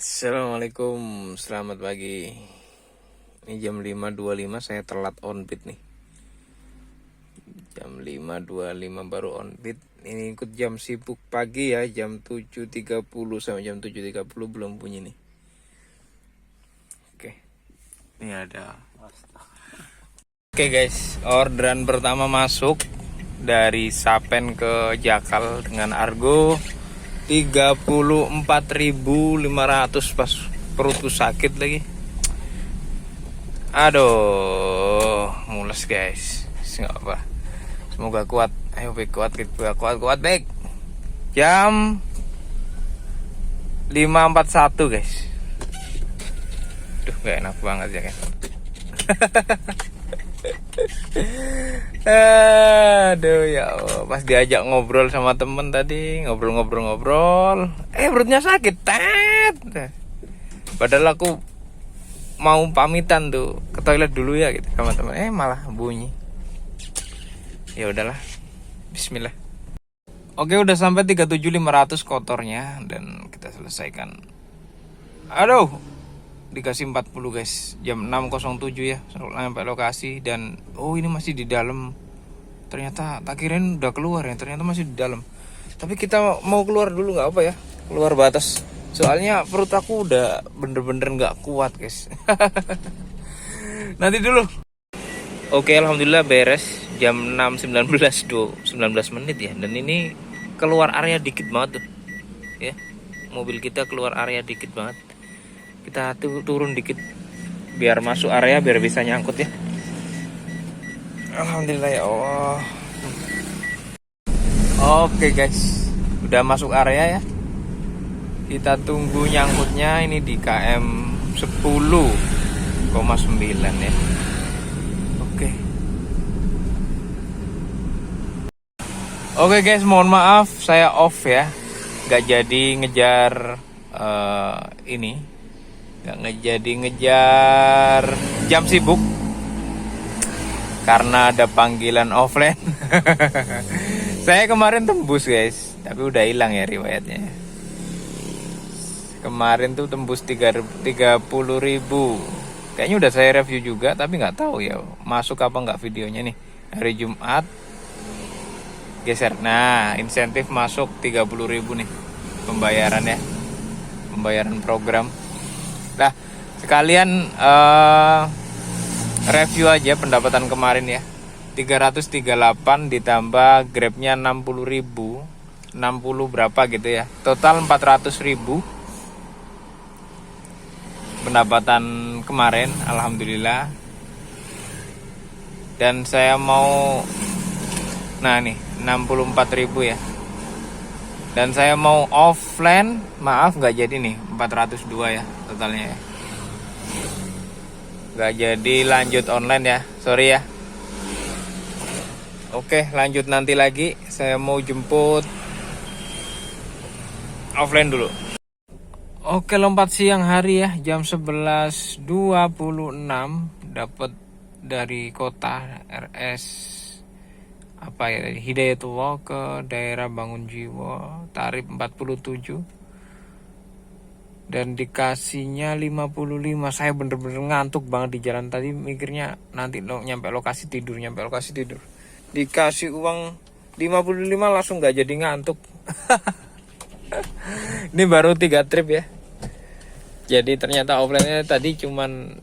Assalamualaikum, selamat pagi. Ini jam 5.25, saya telat on beat nih. Jam 5.25 baru on beat. Ini ikut jam sibuk pagi ya, jam 7.30 sampai jam 7.30 belum bunyi nih. Oke. Ini ada. Oke guys, orderan pertama masuk dari Sapen ke Jakal dengan Argo 34.500, pas perutku sakit lagi. Aduh, mules guys. Nggak apa. Semoga kuat. Ayo baik, kuat baik. Jam 5.41 guys. Duh, gak enak banget ya kan. Aduh ya Allah. Pas diajak ngobrol sama temen tadi, ngobrol, perutnya sakit, tet. Padahal aku mau pamitan tuh ke toilet dulu ya gitu sama temen, malah bunyi. Ya udahlah, bismillah. Oke, udah sampai 37.500 kotornya dan kita selesaikan. Aduh, dikasih 40 guys, jam 6.07 ya sampai lokasi. Dan ini masih di dalam. Ternyata tak kirain udah keluar ya, ternyata masih di dalam. Tapi kita mau keluar dulu, nggak apa ya, keluar batas. Soalnya perut aku udah bener-bener nggak kuat guys. Nanti dulu. Oke, alhamdulillah beres. Jam 6.19 19 menit ya. Dan ini keluar area dikit banget tuh ya, mobil kita keluar area dikit banget. Kita turun dikit biar masuk area, biar bisa nyangkut ya. Alhamdulillah ya Allah. Oke guys, udah masuk area ya. Kita tunggu nyangkutnya ini di KM 10,9 ya. Oke guys, mohon maaf saya off ya. Gak jadi ngejar ini. Gak jadi ngejar jam sibuk karena ada panggilan offline. Saya kemarin tembus guys, tapi udah hilang ya riwayatnya. Kemarin tuh tembus 30.000. Kayaknya udah saya review juga, tapi nggak tahu ya masuk apa nggak videonya nih. Hari Jumat geser. Nah, insentif masuk 30.000 nih pembayaran ya, pembayaran program. Nah, sekalian review aja pendapatan kemarin ya. 338 ditambah Grabnya 60.000, 60 berapa gitu ya, total 400.000 pendapatan kemarin, alhamdulillah. Dan saya mau, nah nih 64.000 ya. Dan saya mau offline, maaf nggak jadi nih, 402 ya totalnya ya. Nggak jadi lanjut online ya, sorry ya. Oke, lanjut nanti lagi. Saya mau jemput offline dulu. Oke, lompat siang hari ya, jam 11.26 dapat dari kota RS apa ya, dari Hidayatullah ke daerah Bangun Jiwo, tarif 47 dan dikasihnya 55. Saya bener-bener ngantuk banget di jalan tadi, mikirnya nanti nyampe lokasi tidur, dikasih uang 55 langsung gak jadi ngantuk. Ini baru 3 trip ya. Jadi ternyata offline-nya tadi cuman,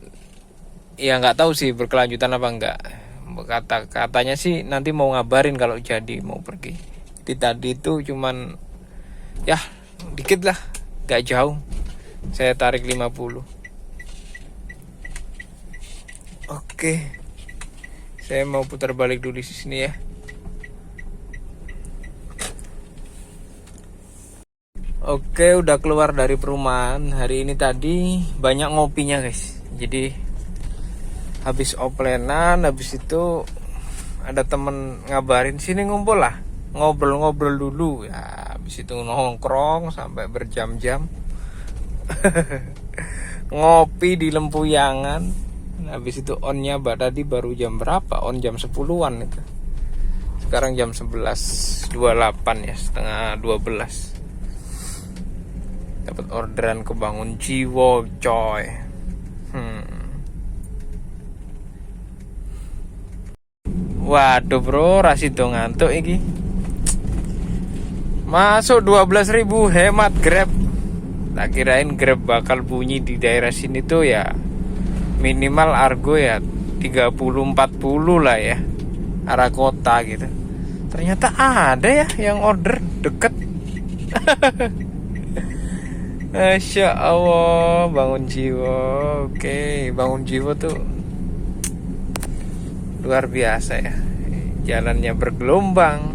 ya nggak tahu sih berkelanjutan apa enggak. Katanya sih nanti mau ngabarin kalau jadi mau pergi. Jadi tadi itu cuman ya dikit lah, gak jauh. Saya tarik 50. Oke, saya mau putar balik dulu di sini ya. Oke, udah keluar dari perumahan. Hari ini tadi banyak ngopinya guys. Jadi habis offline-an, habis itu ada temen ngabarin sini ngumpul lah, ngobrol-ngobrol dulu ya. Habis itu nongkrong sampai berjam-jam. Ngopi di Lempuyangan. Habis itu onnya tadi baru jam berapa? On jam 10-an itu. Sekarang jam 11.28 ya, setengah 12. Dapat orderan ke Bangun Jiwo, coy. Waduh bro, Rasido ngantuk iki. Masuk 12.000 hemat Grab. Tak kirain Grab bakal bunyi di daerah sini tuh ya minimal Argo ya 30-40 lah ya, arah kota gitu. Ternyata ada ya yang order deket. Masya Allah, Bangun Jiwo. Oke, Bangun Jiwo tuh luar biasa ya. Jalannya bergelombang,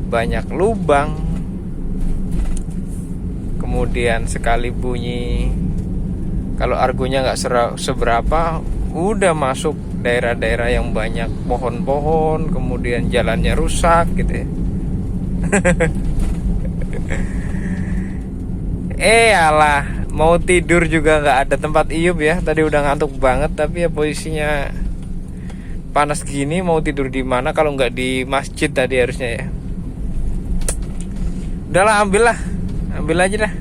banyak lubang. Kemudian sekali bunyi, kalau argonya nggak seberapa, udah masuk daerah-daerah yang banyak pohon-pohon, kemudian jalannya rusak gitu ya. Alah, mau tidur juga nggak ada tempat iup ya. Tadi udah ngantuk banget, tapi ya posisinya panas gini, mau tidur di mana kalau nggak di masjid tadi harusnya ya. Udahlah, ambil aja dah.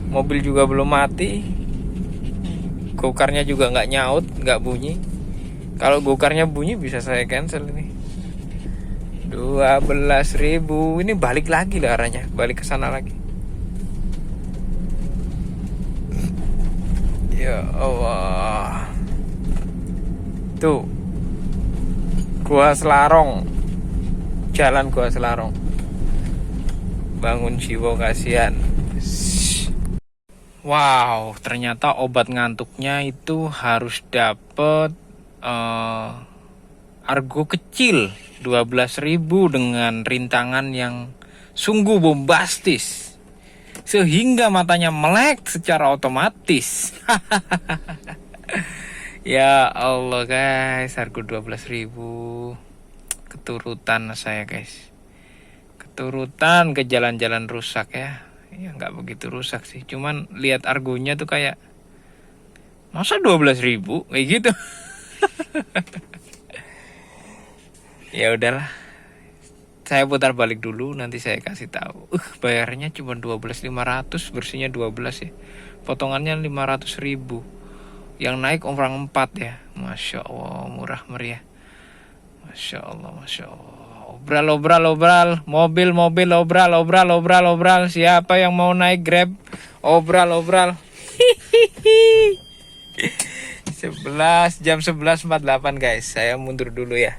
Mobil juga belum mati, gokarnya juga nggak nyaut, nggak bunyi. Kalau gokarnya bunyi bisa saya cancel ini. 12.000, ini balik lagi lah arahnya, balik ke sana lagi. Ya Allah. Tuh, Gua Selarong, jalan Gua Selarong, Bangun Jiwo, kasihan. Wow, ternyata obat ngantuknya itu harus dapet argo kecil 12.000 dengan rintangan yang sungguh bombastis sehingga matanya melek secara otomatis. Ya Allah guys, argo 12.000. Keturutan saya guys, keturutan ke jalan-jalan rusak ya. Ya nggak begitu rusak sih, cuman lihat argonya tuh kayak masa 12.000 kayak gitu. Ya udahlah, saya putar balik dulu, nanti saya kasih tahu. Bayarnya cuma 12.500, bersihnya 12 ya, potongannya 500.000. Yang naik orang 4 ya. Masya Allah, murah meriah. Masya Allah, Masya Allah. Obral, mobil, obral. Siapa yang mau naik Grab? Obral. 11, jam 11.48 guys. Saya mundur dulu ya.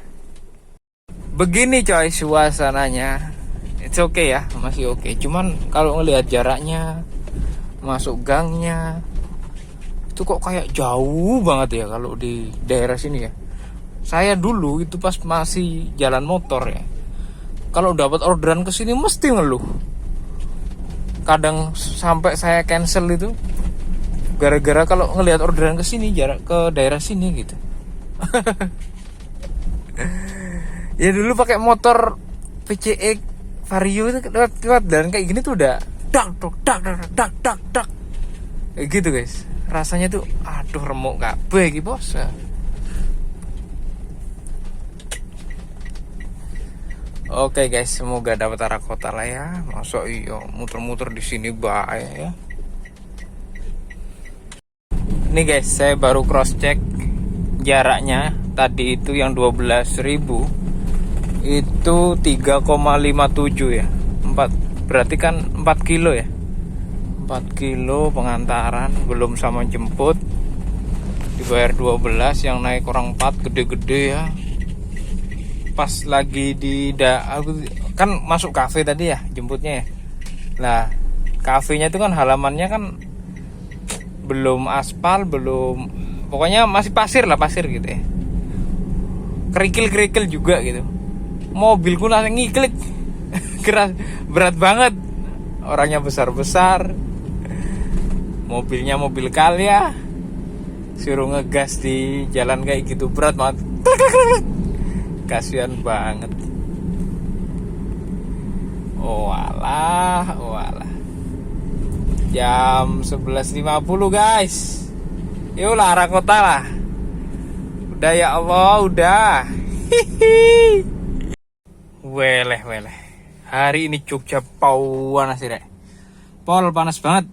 Begini coy suasananya. It's okay ya, masih okay. Cuman kalau ngelihat jaraknya, masuk gangnya, itu kok kayak jauh banget ya kalau di daerah sini ya. Saya dulu itu pas masih jalan motor ya, kalau dapat orderan ke sini mesti ngeluh. Kadang sampai saya cancel itu gara-gara kalau ngelihat orderan ke sini, jarak ke daerah sini gitu. Ya dulu pakai motor PCX Vario itu lewat dan kayak gini tuh udah dak kayak gitu guys. Rasanya tuh aduh remuk kabeh iki bos. Oke guys, semoga dapat arah kota lah ya. Masa iya muter-muter di sini bahaya ya. Ini guys, saya baru cross check jaraknya. Tadi itu yang 12.000 itu 3,57 ya. 4 berarti kan 4 kilo ya. 4 kilo pengantaran belum sama jemput. Dibayar 12, yang naik orang 4 gede-gede ya. Pas lagi aku kan masuk kafe tadi ya jemputnya ya. Nah, kafenya itu kan halamannya kan belum aspal, belum, pokoknya masih pasir gitu ya. Kerikil juga gitu. Mobilku langsung ngiklik. Keras, berat banget. Orangnya besar-besar. Mobilnya mobil Calya. Suruh ngegas di jalan kayak gitu berat banget. Kasihan banget. Oh alah. Jam 11.50 guys. Yuk lah arah kota lah. Udah ya Allah, udah. Weleh. Hari ini Jogja panas sih rek. Pol, panas banget.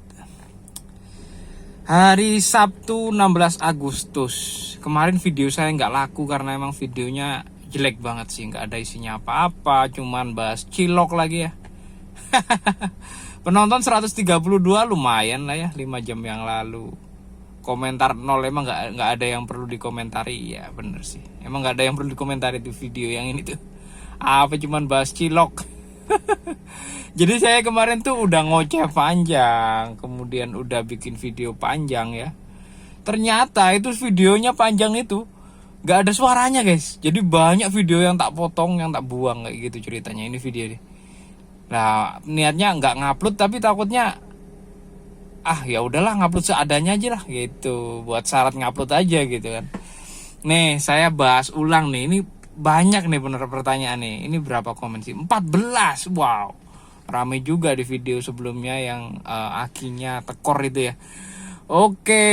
Hari Sabtu 16 Agustus. Kemarin video saya nggak laku karena emang videonya jelek banget sih, nggak ada isinya apa-apa, cuman bahas cilok lagi ya. Penonton 132 lumayan lah ya, 5 jam yang lalu. Komentar 0, emang nggak ada yang perlu dikomentari ya, bener sih. Emang nggak ada yang perlu dikomentari di video yang ini tuh. Apa cuman bahas cilok. Jadi saya kemarin tuh udah ngoceh panjang, kemudian udah bikin video panjang ya. Ternyata itu videonya panjang itu gak ada suaranya guys. Jadi banyak video yang tak potong, yang tak buang kayak gitu ceritanya. Ini video nih. Nah niatnya nggak ngupload tapi takutnya ya udahlah ngupload seadanya aja lah gitu. Buat syarat ngupload aja gitu kan. Nih saya bahas ulang nih. Ini banyak nih bener pertanyaan nih. Ini berapa komen sih? 14. Wow. Rame juga di video sebelumnya yang akinya tekor itu ya. Oke,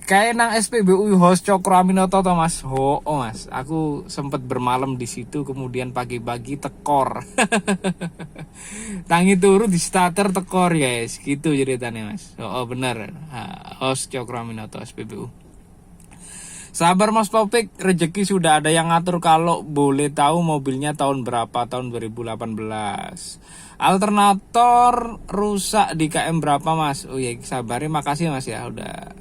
kayak nang SPBU host Cokro Aminoto toh Mas. Mas, aku sempet bermalam di situ kemudian pagi-pagi tekor. Tangi turu di starter tekor guys, gitu ceritanya Mas. Bener. Host Cokro Aminoto SPBU. Sabar Mas Topik, rezeki sudah ada yang ngatur. Kalau boleh tahu mobilnya tahun berapa? Tahun 2018. Alternator rusak di KM berapa Mas? Oh ya sabarin, makasih Mas ya udah.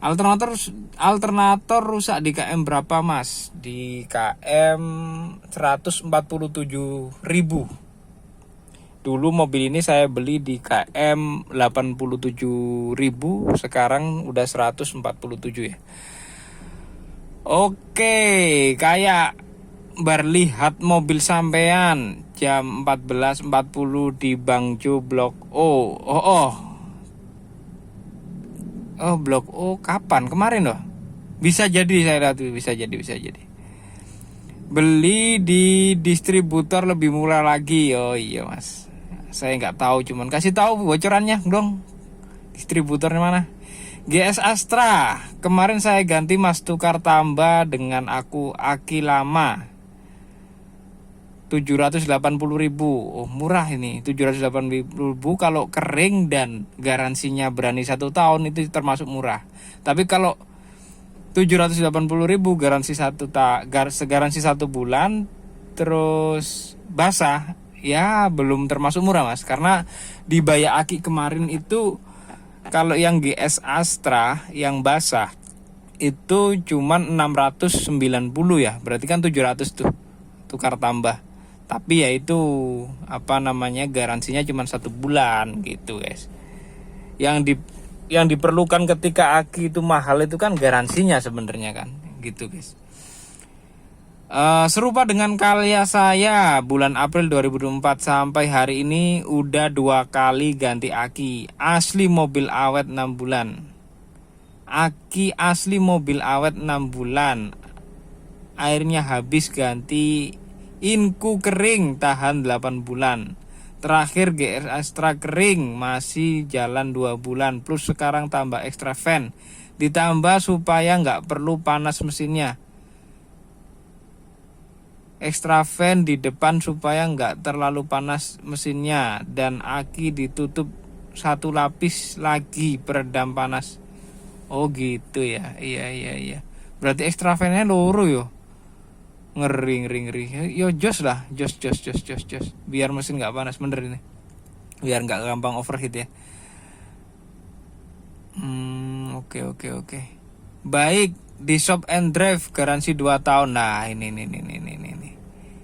Alternator rusak di KM berapa Mas? Di KM 147.000. Dulu mobil ini saya beli di KM 87.000, sekarang udah 147 ya. Oke, kayak berlihat mobil sampean jam 14.40 di Bangjo Blok O. Blok O kapan? Kemarin loh. Bisa jadi saya lihat, bisa jadi. Beli di distributor lebih murah lagi. Oh iya Mas. Saya nggak tahu, cuman kasih tahu bocorannya dong. Distributornya mana? GS Astra. Kemarin saya ganti Mas, tukar tambah dengan aku aki lama. 780.000. Oh murah ini, 780.000 kalau kering dan garansinya berani 1 tahun itu termasuk murah. Tapi kalau 780.000 garansi 1 bulan terus basah ya belum termasuk murah Mas, karena di Baya Aki kemarin itu kalau yang GS Astra yang basah itu cuman 690 ya, berarti kan 700 tuh tukar tambah. Tapi ya itu garansinya cuma 1 bulan gitu guys. Yang diperlukan ketika aki itu mahal itu kan garansinya sebenarnya kan, gitu guys. Serupa dengan karya saya bulan April 2024 sampai hari ini udah 2 kali ganti aki. Asli mobil awet 6 bulan. Aki asli mobil awet 6 bulan. Airnya habis ganti. Inku kering tahan 8 bulan. Terakhir GS Astra kering masih jalan 2 bulan. Plus sekarang tambah extra fan. Ditambah supaya nggak perlu panas mesinnya. Extra fan di depan supaya nggak terlalu panas mesinnya. Dan aki ditutup 1 lapis lagi peredam panas. Oh gitu ya. Iya. Berarti extra fan-nya loro yo. Ngeri. Yo jos lah, jos. Biar mesin nggak panas, bener ini. Biar nggak gampang overheat ya. Oke. Baik, di Shop and Drive garansi 2 tahun. Nah, ini.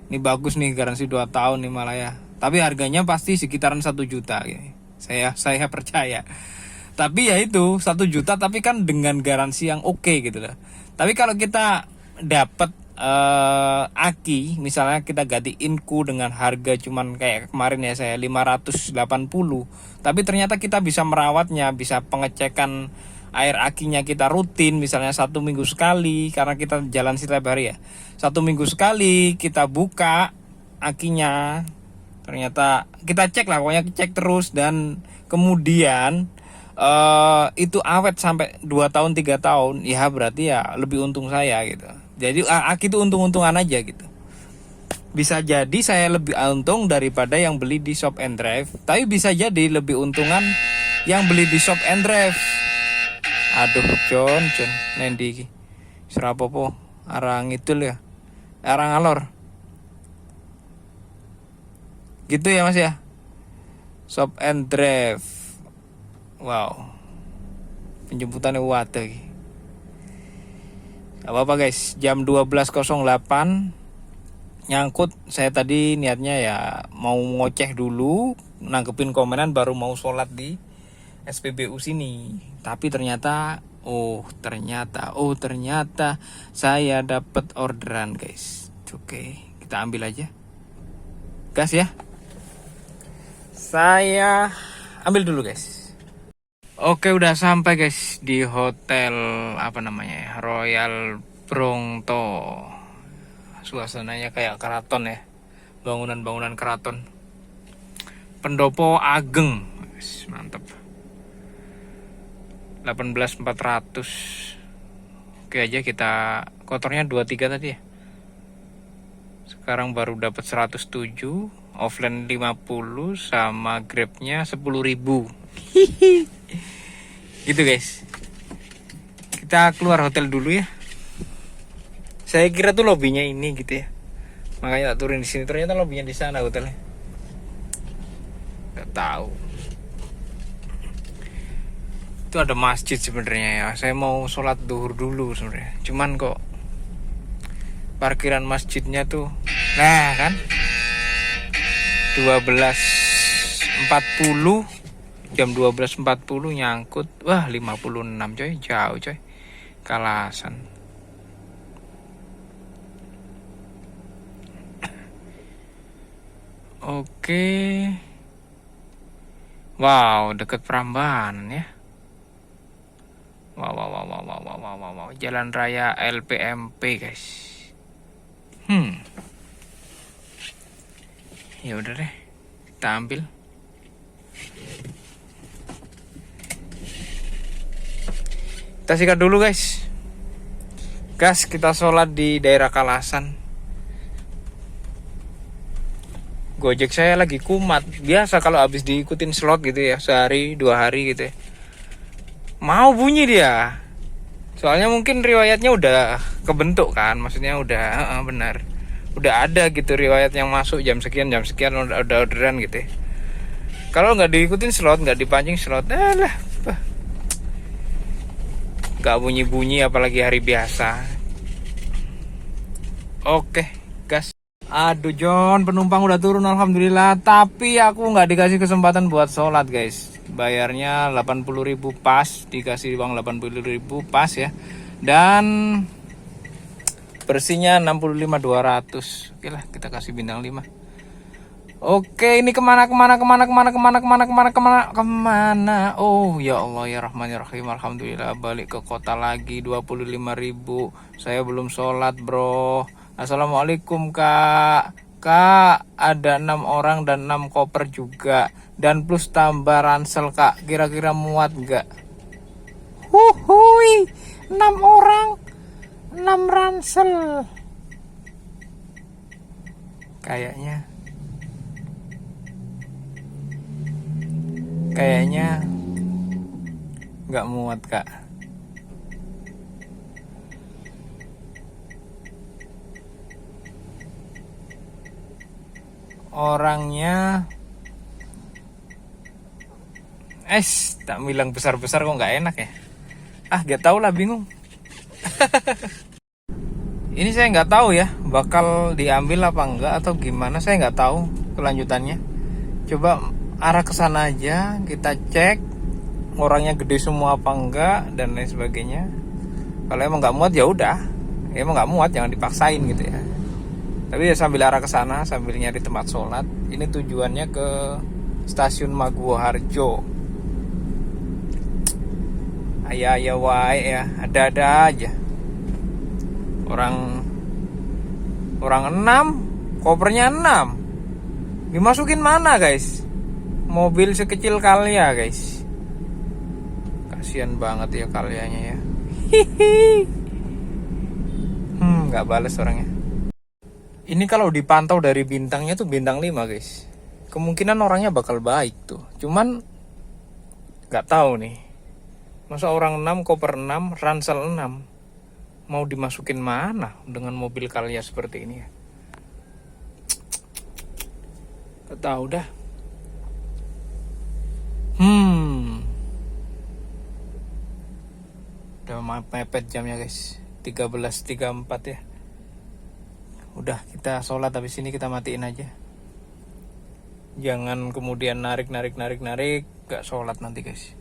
Ini bagus nih, garansi 2 tahun nih malah ya. Tapi harganya pasti sekitaran 1 juta ya. Saya percaya. Tapi ya itu 1 juta tapi kan dengan garansi yang oke gitu loh. Tapi kalau kita dapat aki misalnya kita ganti inku dengan harga cuman kayak kemarin ya saya 580, tapi ternyata kita bisa merawatnya, bisa pengecekan air akinya kita rutin misalnya 1 minggu sekali karena kita jalan setiap hari ya. 1 minggu sekali kita buka akinya, ternyata kita cek lah, pokoknya cek terus dan kemudian itu awet sampai 2 tahun 3 tahun ya, berarti ya lebih untung saya gitu. Jadi aki itu untung-untungan aja gitu. Bisa jadi saya lebih untung daripada yang beli di Shop and Drive, tapi bisa jadi lebih untungan yang beli di Shop and Drive. Aduh, John, nendi iki. Serapopo, arang itu ya. Arang alor. Gitu ya, Mas ya. Shop and Drive. Wow. Penjemputannya wate iki. Gak apa-apa guys, jam 12.08 nyangkut. Saya tadi niatnya ya mau ngoceh dulu, nangkepin komenan baru mau sholat di SPBU sini. Tapi ternyata saya dapat orderan guys. Oke, kita ambil aja. Gas ya. Saya ambil dulu guys. Oke, udah sampai guys di hotel apa namanya ya, Royal Bronto. Suasananya kayak keraton ya, bangunan-bangunan keraton. Pendopo Ageng, mantap. 18.400. Oke aja, kita kotornya 23 tadi ya. Sekarang baru dapat 107, offline 50 sama grabnya 10.000. Gitu guys. Kita keluar hotel dulu ya. Saya kira tuh lobbynya ini gitu ya. Makanya tak turun di sini, ternyata lobbynya di sana hotelnya. Gak tahu. Itu ada masjid sebenarnya ya. Saya mau sholat duhur dulu sebenarnya. Cuman kok parkiran masjidnya tuh, nah kan 12.40, jam 12.40 nyangkut. Wah 56 coy, jauh coy, Kalasan. Oke. Wow, deket Prambanan ya. Wow. Jalan raya LPMP guys. Ya udah deh, kita ambil. Kita sikat dulu guys. Gas, kita sholat di daerah Kalasan. Gojek saya lagi kumat. Biasa kalau habis diikutin slot gitu ya, sehari 2 hari gitu ya, mau bunyi dia. Soalnya mungkin riwayatnya udah kebentuk kan. Maksudnya udah benar, udah ada gitu riwayat yang masuk jam sekian udah orderan gitu ya. Kalau nggak diikutin slot, nggak dipancing slot, gak bunyi-bunyi apalagi hari biasa. Oke, gas. Aduh John, penumpang udah turun alhamdulillah. Tapi aku nggak dikasih kesempatan buat sholat guys. Bayarnya 80.000 pas, dikasih uang 80.000 pas ya. Dan bersihnya 65.200. Oke lah, kita kasih bintang 5. Oke, ini kemana? Oh ya Allah ya Rahman ya Rahim. Alhamdulillah, balik ke kota lagi. 25.000. Saya belum sholat bro. Assalamualaikum kak. Kak, ada 6 orang dan 6 koper juga. Dan plus tambah ransel kak. Kira-kira muat gak? Huhui, 6 orang 6 ransel. Kayaknya nggak muat kak. Orangnya tak bilang besar-besar kok nggak enak ya. Gak tau lah, bingung. Ini saya nggak tahu ya bakal diambil apa enggak atau gimana, saya nggak tahu kelanjutannya. Coba arah ke sana aja, kita cek orangnya gede semua apa enggak dan lain sebagainya. Kalau emang nggak muat ya udah, emang nggak muat jangan dipaksain gitu ya. Tapi ya sambil arah ke sana, sambil nyari tempat sholat. Ini tujuannya ke stasiun Maguwo Harjo. Ayah wae ya, ada aja. Orang 6, kopernya 6. Dimasukin mana guys? Mobil sekecil Kalya guys. Kasian banget ya Kalyanya ya. Nggak balas orangnya. Ini kalau dipantau dari bintangnya tuh bintang 5 guys. Kemungkinan orangnya bakal baik tuh. Cuman nggak tahu nih. Masa orang 6, koper 6, ransel 6 mau dimasukin mana dengan mobil Calya seperti ini ya? Gak tahu dah. Udah mepet jamnya guys. 13.34 ya. Udah kita sholat, habis ini kita matiin aja. Jangan kemudian narik gak sholat nanti guys.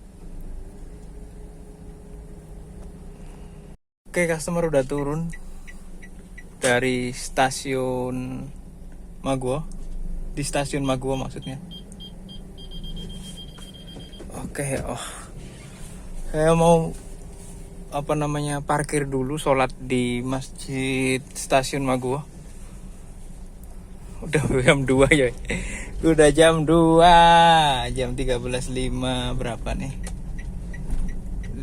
Oke, customer udah turun dari stasiun Maguwo. Di stasiun Maguwo maksudnya. Oke, saya mau parkir dulu, sholat di masjid stasiun Maguwo. Udah jam 2 ya. Udah jam 2, jam 13.05 berapa nih?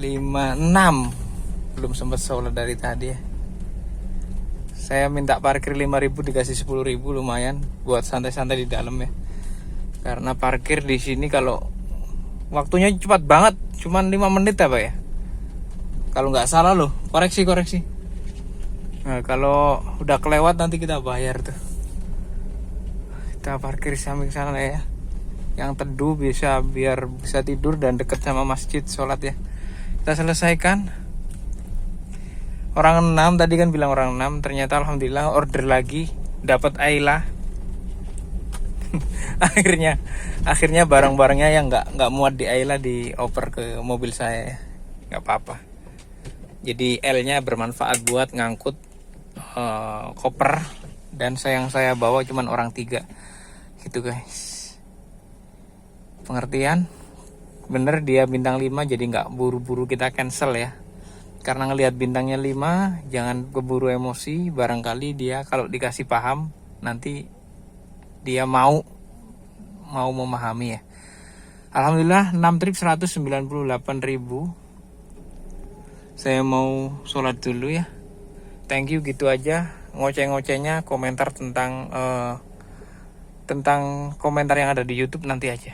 56. Belum sempat sholat dari tadi ya. Saya minta parkir 5.000, dikasih 10.000, lumayan buat santai-santai di dalam ya. Karena parkir di sini kalau waktunya cepat banget, cuman 5 menit apa ya? Kalau nggak salah loh, koreksi. Nah, kalau udah kelewat nanti kita bayar tuh. Kita parkir samping sana ya. Yang teduh biar bisa tidur dan dekat sama masjid sholat ya. Kita selesaikan. Orang 6 tadi kan bilang orang 6, ternyata alhamdulillah order lagi, dapat Ayla. akhirnya barang-barangnya yang nggak muat di Ayla dioper ke mobil saya ya. Nggak apa-apa. Jadi L-nya bermanfaat buat ngangkut koper, dan saya bawa cuman orang 3 gitu guys. Pengertian? Bener dia bintang 5, jadi nggak buru-buru kita cancel ya. Karena ngelihat bintangnya 5, jangan keburu emosi. Barangkali dia kalau dikasih paham, nanti dia mau memahami ya. Alhamdulillah 6 trip 198.000. Saya mau sholat dulu ya. Thank you, gitu aja. Ngoceh-ngocehnya komentar tentang komentar yang ada di YouTube nanti aja.